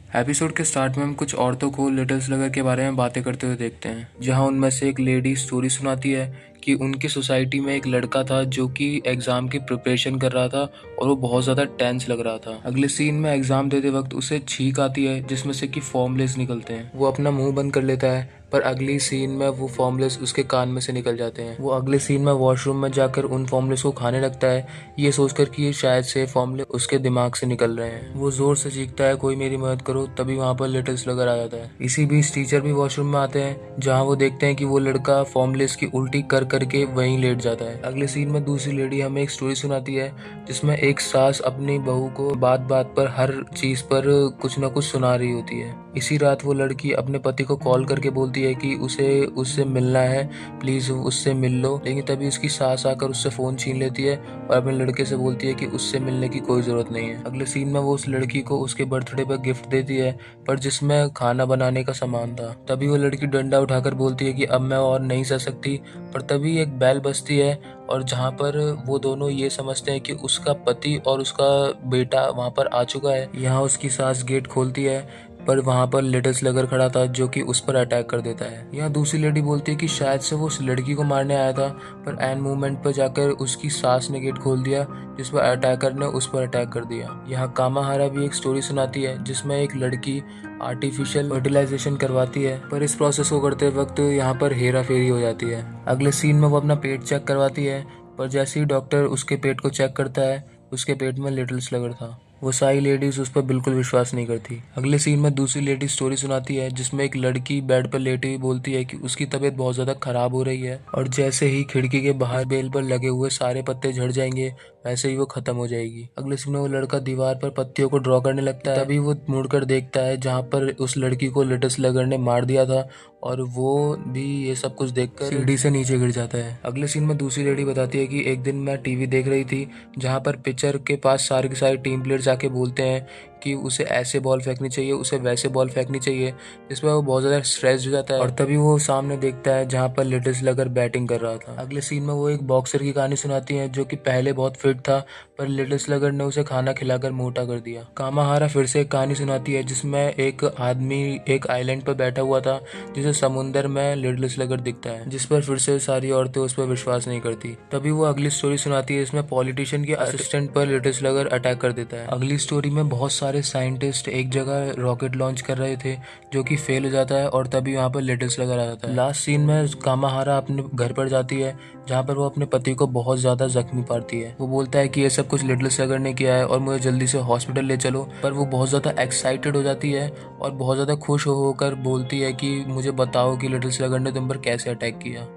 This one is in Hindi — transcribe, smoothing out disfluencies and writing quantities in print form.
एपिसोड के स्टार्ट में हम कुछ औरतों को लिटिल स्लगर के बारे में बातें करते हुए देखते हैं, जहां उनमें से एक लेडी स्टोरी सुनाती है कि उनकी सोसाइटी में एक लड़का था जो कि एग्ज़ाम की प्रिपरेशन कर रहा था और वो बहुत ज़्यादा टेंस लग रहा था। अगले सीन में एग्ज़ाम देते वक्त उसे छींक आती है जिसमें से कि फॉर्मूलेस निकलते हैं। वो अपना मुंह बंद कर लेता है, पर अगली सीन में वो फॉर्मूलेस उसके कान में से निकल जाते हैं। वो अगले सीन में वॉशरूम में जाकर उन फॉर्मूलेस को खाने लगता है, ये सोचकर कि ये शायद से फॉर्मूले उसके दिमाग से निकल रहे हैं। वो जोर से चीखता है, कोई मेरी मदद करो, तभी वहाँ पर लिटिल स्लगर आ जाता है। इसी बीच टीचर भी वॉशरूम में आते हैं, जहाँ वो देखते हैं कि वो लड़का फॉर्मूलेस की उल्टी कर करके वहीं लेट जाता है। अगले सीन में दूसरी लेडी हमें एक स्टोरी सुनाती है जिसमें एक सास अपनी बहू को बात बात पर हर चीज पर कुछ न कुछ सुना रही होती है। इसी रात वो लड़की अपने पति को कॉल करके बोलती है कि उसे उससे मिलना है, प्लीज उससे मिल लो, लेकिन तभी उसकी सास आकर उससे फोन छीन लेती है और अपने लड़के से बोलती है कि उससे मिलने की कोई जरूरत नहीं है। अगले सीन में वो उस लड़की को उसके बर्थडे पर गिफ्ट देती है, पर जिसमें खाना बनाने का सामान था। तभी वो लड़की डंडा उठाकर बोलती है कि अब मैं और नहीं सह सकती, पर तभी एक बैल बजती है और जहाँ पर वो दोनों ये समझते हैं कि उसका पति और उसका बेटा वहाँ पर आ चुका है। यहाँ उसकी सास गेट खोलती है, पर वहाँ पर लिटिल स्लगर खड़ा था जो कि उस पर अटैक कर देता है। यहाँ दूसरी लेडी बोलती है कि शायद से वो उस लड़की को मारने आया था, पर एन मूवमेंट पर जाकर उसकी सास ने गेट खोल दिया, जिस पर अटैकर ने उस पर अटैक कर दिया। यहाँ कामाहारा भी एक स्टोरी सुनाती है जिसमें एक लड़की आर्टिफिशियल फर्टिलाइजेशन करवाती है, पर इस प्रोसेस को करते वक्त यहाँ पर हेरा फेरी हो जाती है। अगले सीन में वो अपना पेट चेक करवाती है, पर जैसे ही डॉक्टर उसके पेट को चेक करता है, उसके पेट में लिटिल स्लगर था। वो सारी लेडीज उस पर बिल्कुल विश्वास नहीं करती। अगले सीन में दूसरी लेडी स्टोरी सुनाती है जिसमें एक लड़की बेड पर लेटी हुई बोलती है कि उसकी तबीयत बहुत ज्यादा खराब हो रही है और जैसे ही खिड़की के बाहर बेल पर लगे हुए सारे पत्ते झड़ जाएंगे वैसे ही वो खत्म हो जाएगी। अगले सीन में वो लड़का दीवार पर पत्तियों को ड्रॉ करने लगता है, तभी वो मुड़कर देखता है जहाँ पर उस लड़की को लिटिल स्लगर ने मार दिया था और वो भी ये सब कुछ देखकर सीढ़ी से नीचे गिर जाता है। अगले सीन में दूसरी लेडी बताती है कि एक दिन मैं टीवी देख रही थी जहाँ पर पिचर के पास सारे के सारे टीम प्लेयर्स आके बोलते हैं कि उसे ऐसे बॉल फेंकनी चाहिए, उसे वैसे बॉल फेंकनी चाहिए, जिसमें वो बहुत ज़्यादा स्ट्रेस हो जाता है और तभी वो सामने देखता है जहाँ पर लिटिल स्लगर बैटिंग कर रहा था। अगले सीन में वो एक बॉक्सर की कहानी सुनाती है जो कि पहले बहुत फिट था, पर लिटिल स्लगर ने उसे खाना खिलाकर मोटा कर दिया। कामाहारा फिर से एक कहानी सुनाती है जिसमें एक आदमी एक आइलैंड पर बैठा हुआ था जिसे समुंदर में लिटिल स्लगर दिखता है, जिस पर फिर से सारी औरतें उस पर विश्वास नहीं करती। तभी वो अगली स्टोरी सुनाती है जिसमें पॉलिटिशियन के असिस्टेंट पर लिटिल स्लगर अटैक कर देता है। अगली स्टोरी में बहुत सारे साइंटिस्ट एक जगह रॉकेट लॉन्च कर रहे थे जो कि फेल हो जाता है और तभी वहाँ पर लिटिल स्लगर आ जाता है। लास्ट सीन में कामाहारा अपने घर पर जाती है जहाँ पर वो अपने पति को बहुत ज्यादा जख्मी पाती है। वो बोलता है कि ये सब कुछ लिटिल स्लगर ने किया है और मुझे जल्दी से हॉस्पिटल ले चलो, पर वो बहुत ज्यादा एक्साइटेड हो जाती है और बहुत ज्यादा खुश होकर बोलती है कि मुझे बताओ कि लिटिल स्लगर ने तुम पर कैसे अटैक किया।